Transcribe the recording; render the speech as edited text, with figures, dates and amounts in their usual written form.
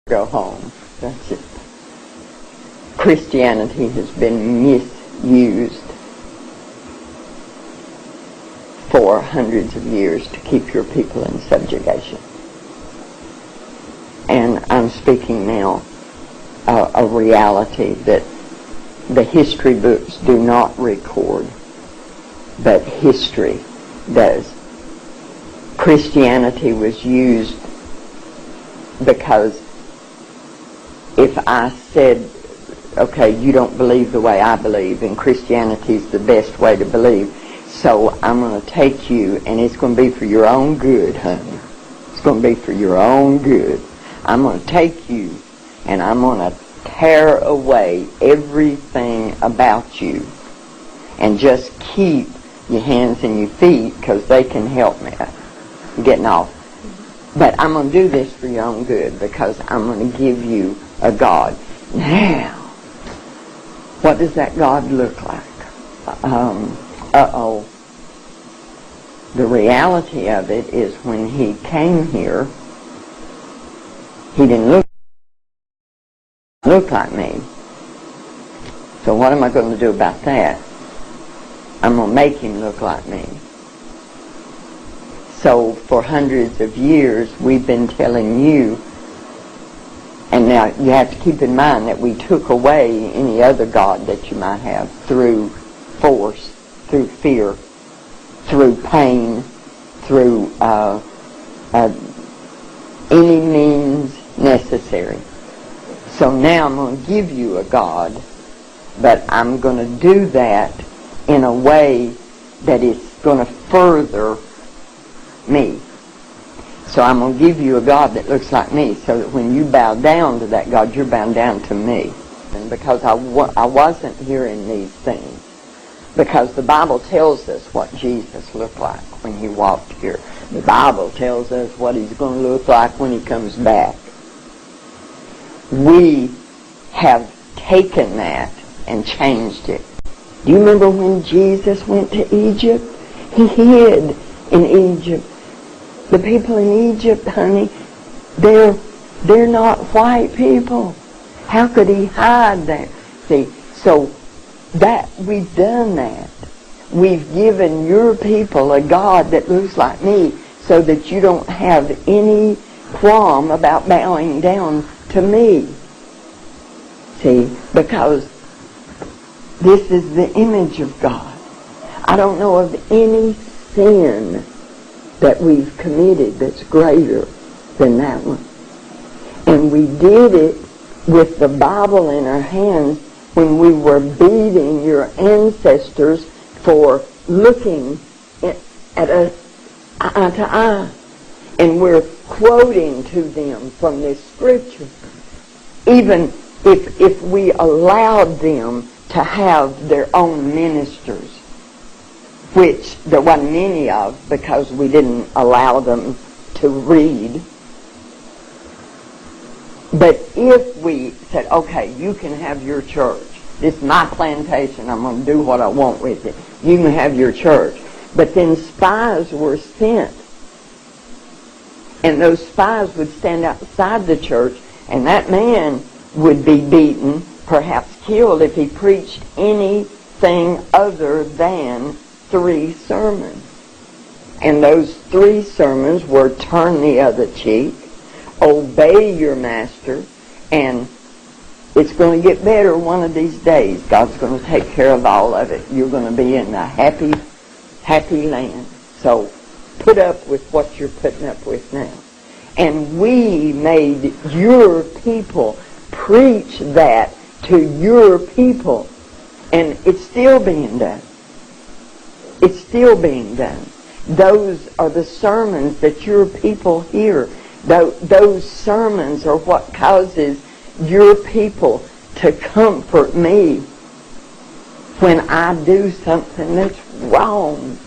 go home. That's it. Christianity has been misused for hundreds of years to keep your people in subjugation. And I'm speaking now a reality that the history books do not record, but history does. Christianity was used because if I said, okay, you don't believe the way I believe, and Christianity is the best way to believe, so I'm going to take you, and it's going to be for your own good, honey. It's going to be for your own good. I'm going to take you, and I'm going to tear away everything about you, and just keep your hands and your feet, because they can help me getting off. But I'm going to do this for your own good, because I'm going to give you a God. Now, what does that God look like? The reality of it is when he came here, he didn't look like me. So what am I going to do about that? I'm going to make him look like me. So for hundreds of years we've been telling you, and now you have to keep in mind that we took away any other God that you might have through force, through fear, through pain, through any means necessary. So now I'm going to give you a God, but I'm going to do that in a way that is going to further me. So I'm going to give you a God that looks like me, so that when you bow down to that God, you're bowing down to me. And because I wasn't hearing these things, because the Bible tells us what Jesus looked like when he walked here. The Bible tells us what he's going to look like when he comes back. We have taken that and changed it. Do you remember when Jesus went to Egypt? He hid in Egypt. The people in Egypt, honey, they're not white people. How could he hide there? See, so that we've done that. We've given your people a God that looks like me, so that you don't have any qualm about bowing down to me. See, because this is the image of God. I don't know of any sin that we've committed that's greater than that one. And we did it with the Bible in our hands when we were beating your ancestors for looking at us eye to eye. And we're quoting to them from this scripture. Even if we allowed them to have their own ministers, which there wasn't any of because we didn't allow them to read. But if we said, okay, you can have your church. This is my plantation. I'm going to do what I want with it. You can have your church. But then spies were sent. And those spies would stand outside the church, and that man would be beaten, perhaps killed, if he preached anything other than 3 sermons. And those 3 sermons were turn the other cheek, obey your master, and it's going to get better one of these days. God's going to take care of all of it. You're going to be in a happy, happy land. So put up with what you're putting up with now. And we made your people preach that to your people. And it's still being done. It's still being done. Those are the sermons that your people hear. Those sermons are what causes your people to comfort me when I do something that's wrong.